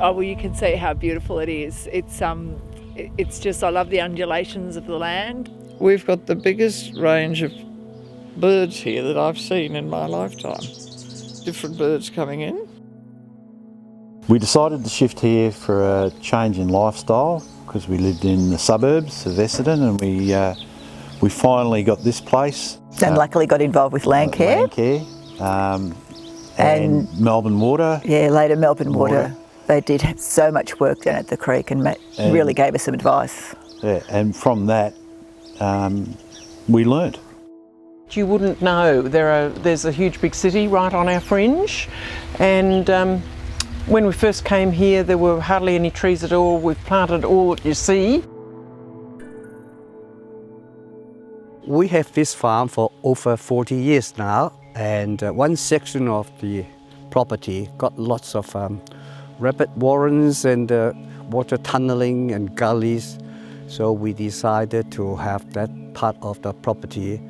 Oh, well, you can see how beautiful it is. It's just, I love the undulations of the land. We've got the biggest range of birds here that I've seen in my lifetime. Different birds coming in. We decided to shift here for a change in lifestyle because we lived in the suburbs of Essendon, and we finally got this place. And luckily got involved with Landcare. And Melbourne Water. Yeah, later Melbourne Water. They did have so much work down at the creek and really gave us some advice. Yeah, and from that we learnt. You wouldn't know, there's a huge big city right on our fringe, and when we first came here there were hardly any trees at all. We've planted all that you see. We have this farm for over 40 years now, and one section of the property got lots of rabbit warrens and water tunneling and gullies, so we decided to have that part of the property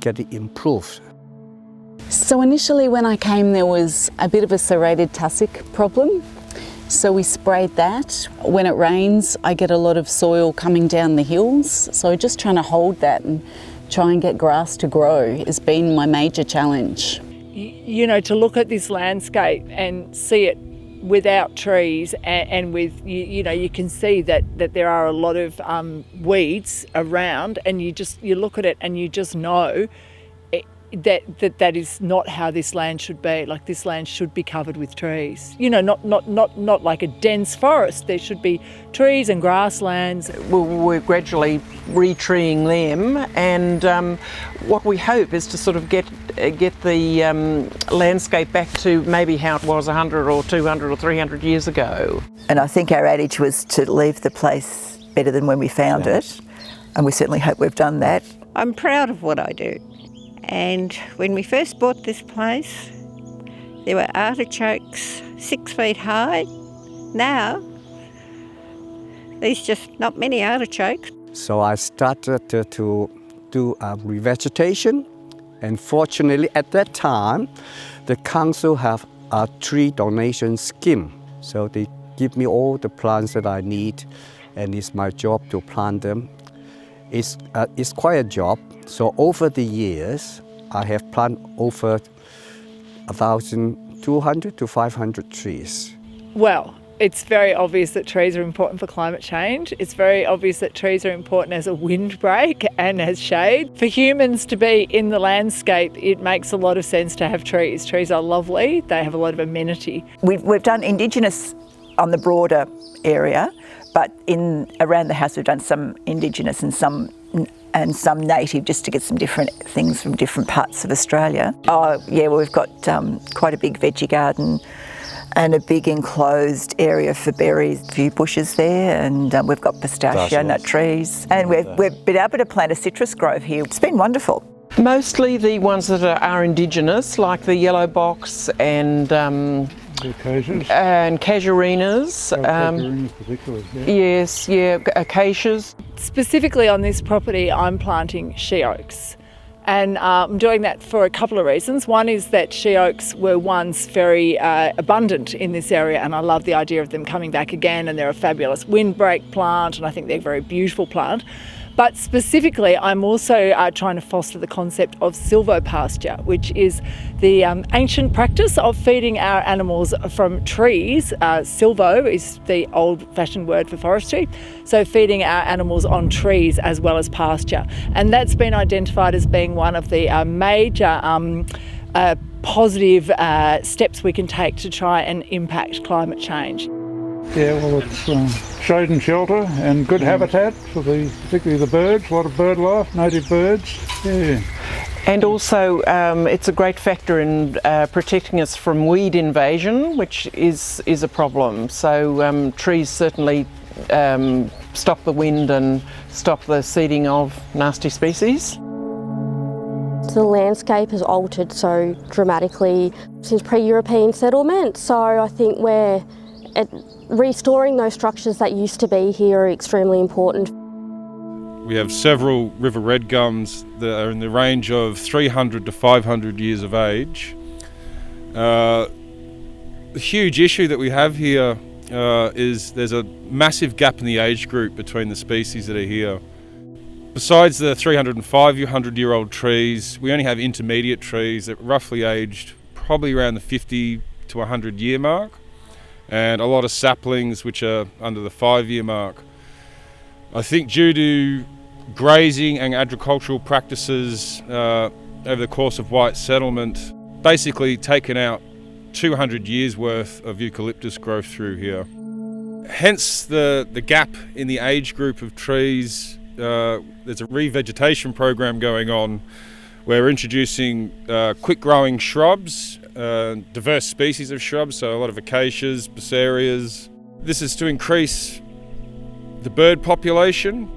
get it improved. So initially when I came there was a bit of a serrated tussock problem, so we sprayed that. When it rains I get a lot of soil coming down the hills, so just trying to hold that and try and get grass to grow has been my major challenge. You know, to look at this landscape and see it without trees and with, you know, you can see that there are a lot of weeds around, and you look at it and you just know that is not how this land should be. Like, this land should be covered with trees. You know, not like a dense forest. There should be trees and grasslands. We're gradually retreeing them, and what we hope is to sort of get the landscape back to maybe how it was 100 or 200 or 300 years ago. And I think our adage was to leave the place better than when we found it, and we certainly hope we've done that. I'm proud of what I do. And when we first bought this place, there were artichokes 6 feet high. Now, there's just not many artichokes. So I started to do revegetation, and fortunately at that time, the council have a tree donation scheme. So they give me all the plants that I need, and it's my job to plant them. It's quite a job. So over the years, I have planted over 1,200 to 500 trees. Well, it's very obvious that trees are important for climate change. It's very obvious that trees are important as a windbreak and as shade. For humans to be in the landscape, it makes a lot of sense to have trees. Trees are lovely. They have a lot of amenity. We've done Indigenous on the broader area, but around the house we've done some Indigenous and some native, just to get some different things from different parts of Australia. Oh yeah, well, we've got quite a big veggie garden and a big enclosed area for berries, a few bushes there, and we've got pistachio nut trees, and we've been able to plant a citrus grove here. It's been wonderful. Mostly the ones that are Indigenous, like the yellow box and casuarinas. Casuarinas particularly, yeah. Yes, yeah, acacias. Specifically on this property, I'm planting she oaks. And I'm doing that for a couple of reasons. One is that she oaks were once very abundant in this area, and I love the idea of them coming back again, and they're a fabulous windbreak plant, and I think they're a very beautiful plant. But specifically, I'm also trying to foster the concept of silvopasture, which is the ancient practice of feeding our animals from trees. Silvo is the old-fashioned word for forestry, so feeding our animals on trees as well as pasture. And that's been identified as being one of the major positive steps we can take to try and impact climate change. Yeah, well, it's shade and shelter and good habitat for particularly the birds, a lot of bird life, native birds, yeah. And also it's a great factor in protecting us from weed invasion, which is a problem. So trees certainly stop the wind and stop the seeding of nasty species. The landscape has altered so dramatically since pre-European settlement, so I think restoring those structures that used to be here are extremely important. We have several river red gums that are in the range of 300 to 500 years of age. The huge issue that we have here is there's a massive gap in the age group between the species that are here. Besides the 300 and 500-year-old trees, we only have intermediate trees that roughly aged probably around the 50 to 100-year mark, and a lot of saplings which are under the 5-year mark. I think due to grazing and agricultural practices over the course of white settlement, basically taken out 200 years worth of eucalyptus growth through here. Hence the gap in the age group of trees. There's a revegetation program going on where we're introducing quick growing shrubs, diverse species of shrubs, so a lot of acacias, becerrias. This is to increase the bird population,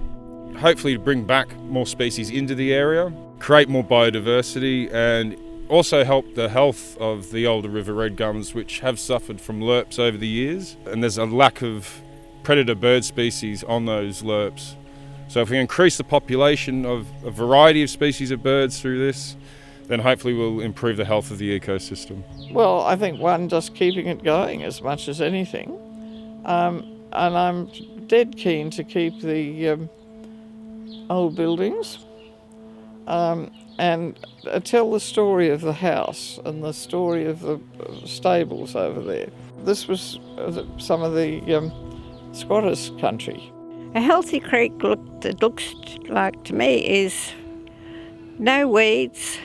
hopefully to bring back more species into the area, create more biodiversity, and also help the health of the older river red gums, which have suffered from lerps over the years, and there's a lack of predator bird species on those lerps. So if we increase the population of a variety of species of birds through this, then hopefully we'll improve the health of the ecosystem. Well, I think one, just keeping it going as much as anything. And I'm dead keen to keep the old buildings and tell the story of the house and the story of the stables over there. This was some of the squatters' country. A healthy creek it looks like to me is no weeds,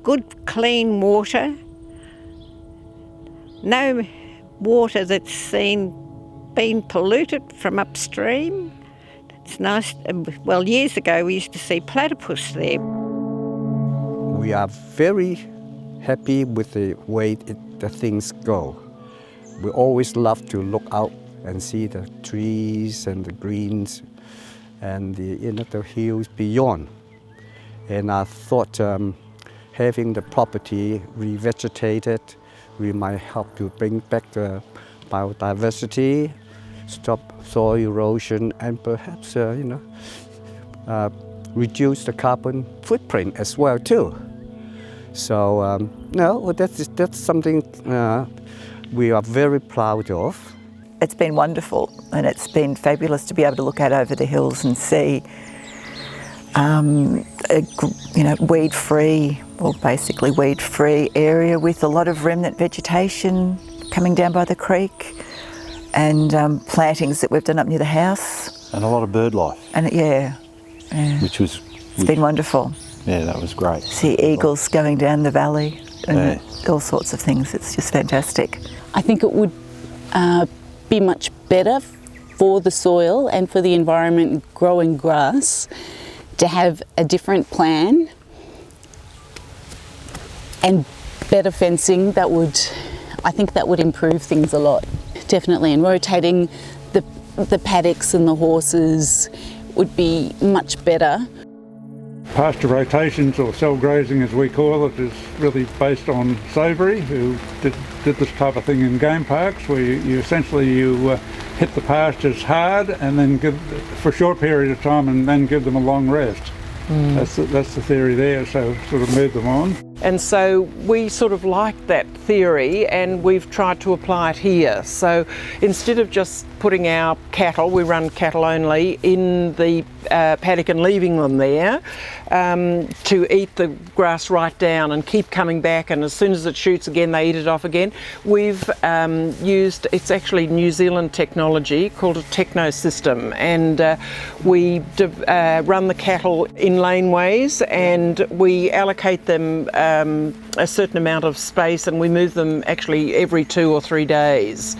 good clean water, no water that's been polluted from upstream. It's nice. Well, years ago we used to see platypus there. We are very happy with the way the things go. We always love to look out and see the trees and the greens and the hills beyond. And I thought having the property revegetated, we might help to bring back the biodiversity, stop soil erosion, and perhaps reduce the carbon footprint as well too. So no, that's something we are very proud of. It's been wonderful, and it's been fabulous to be able to look out over the hills and see, weed-free, or basically weed-free area with a lot of remnant vegetation coming down by the creek, and plantings that we've done up near the house. And a lot of bird life. And it's been wonderful. Yeah, that was great. See eagles going down the valley and all sorts of things. It's just fantastic. I think it would be much better for the soil and for the environment growing grass to have a different plan and better fencing. I think that would improve things a lot, definitely. And rotating the paddocks and the horses would be much better. Pasture rotations, or cell grazing as we call it, is really based on Savory, who did this type of thing in game parks, where you essentially hit the pastures hard and then give for a short period of time and then give them a long rest. That's the theory there, so sort of move them on. And so we sort of like that theory, and we've tried to apply it here. So instead of just putting our cattle, we run cattle only, in the paddock and leaving them there to eat the grass right down and keep coming back, and as soon as it shoots again they eat it off again. We've used, it's actually New Zealand technology called a techno system, and we run the cattle in laneways, and we allocate them a certain amount of space, and we move them actually every 2 or 3 days.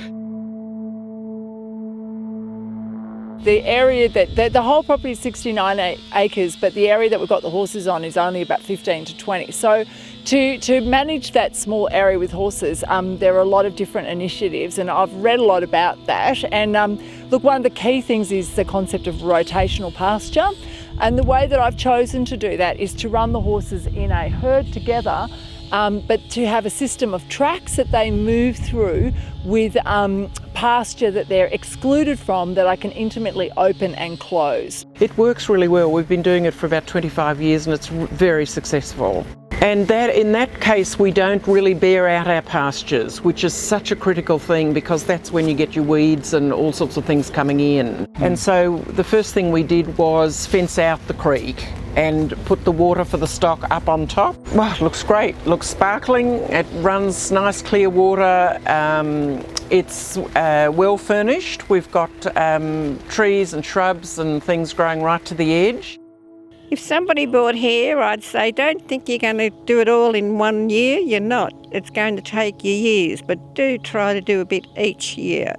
The area the whole property is 69 acres, but the area that we've got the horses on is only about 15 to 20. So to manage that small area with horses, there are a lot of different initiatives, and I've read a lot about that. And look, one of the key things is the concept of rotational pasture. And the way that I've chosen to do that is to run the horses in a herd together, but to have a system of tracks that they move through with pasture that they're excluded from, that I can intimately open and close. It works really well. We've been doing it for about 25 years and it's very successful. And that, in that case, we don't really bare out our pastures, which is such a critical thing because that's when you get your weeds and all sorts of things coming in. And so the first thing we did was fence out the creek and put the water for the stock up on top. Well, it looks great, looks sparkling, it runs nice clear water, it's well furnished. We've got trees and shrubs and things growing right to the edge. If somebody bought here, I'd say, don't think you're going to do it all in 1 year. You're not. It's going to take you years, but do try to do a bit each year.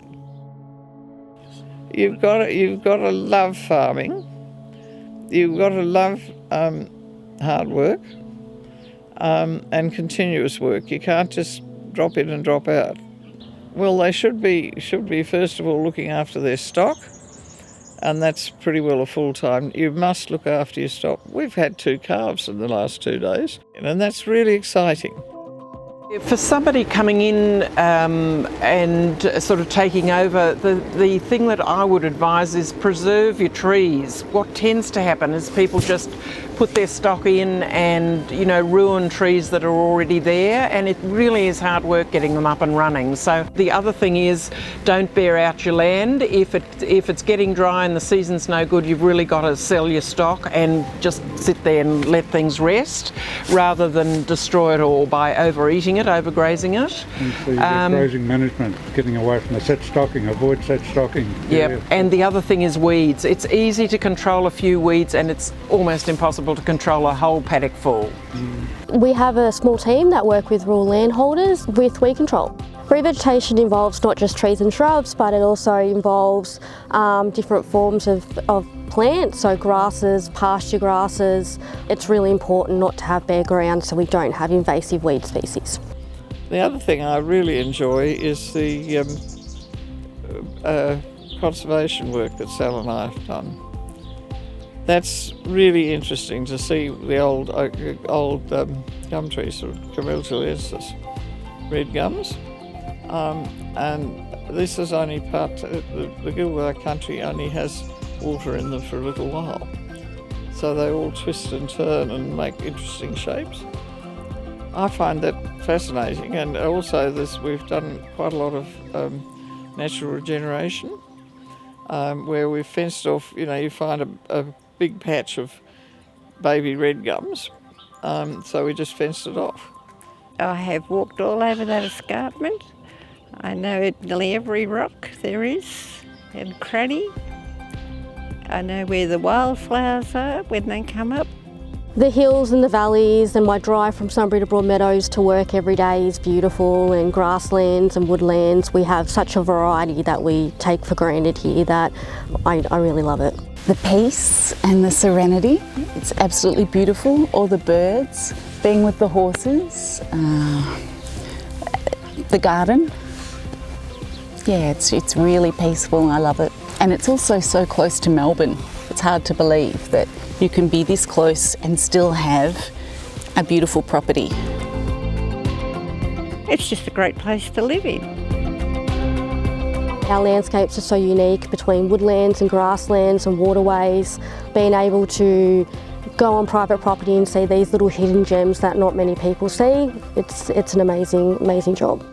You've got to love farming. You've got to love hard work and continuous work. You can't just drop in and drop out. Well, they should be first of all looking after their stock. And that's pretty well a full-time. You must look after your stock. We've had 2 calves in the last 2 days, and that's really exciting. For somebody coming in and sort of taking over, the thing that I would advise is preserve your trees. What tends to happen is people just put their stock in and, you know, ruin trees that are already there, and it really is hard work getting them up and running. So the other thing is, don't bare out your land. If it's getting dry and the season's no good, you've really got to sell your stock and just sit there and let things rest rather than destroy it all by overeating it, overgrazing it. And the grazing management, getting away from the set stocking, avoid set stocking. Yep, Yeah. and the other thing is weeds. It's easy to control a few weeds and it's almost impossible to control a whole paddock full. We have a small team that work with rural landholders with weed control. Revegetation involves not just trees and shrubs, but it also involves different forms of plants, so grasses, pasture grasses. It's really important not to have bare ground so we don't have invasive weed species. The other thing I really enjoy is the conservation work that Sal and I have done. That's really interesting to see the old gum trees, sort of Camellialensis, red gums. And this is only part, the Gilwell country only has water in them for a little while. So they all twist and turn and make interesting shapes. I find that fascinating, and also we've done quite a lot of natural regeneration, where we've fenced off, you find a big patch of baby red gums, so we just fenced it off. I have walked all over that escarpment. I know nearly every rock there is and cranny. I know where the wildflowers are when they come up. The hills and the valleys, and my drive from Sunbury to Broadmeadows to work every day is beautiful, and grasslands and woodlands. We have such a variety that we take for granted here that I really love it. The peace and the serenity, it's absolutely beautiful. All the birds, being with the horses, the garden. Yeah, it's really peaceful. I love it. And it's also so close to Melbourne. It's hard to believe that you can be this close and still have a beautiful property. It's just a great place to live in. Our landscapes are so unique between woodlands and grasslands and waterways. Being able to go on private property and see these little hidden gems that not many people see, it's an amazing job.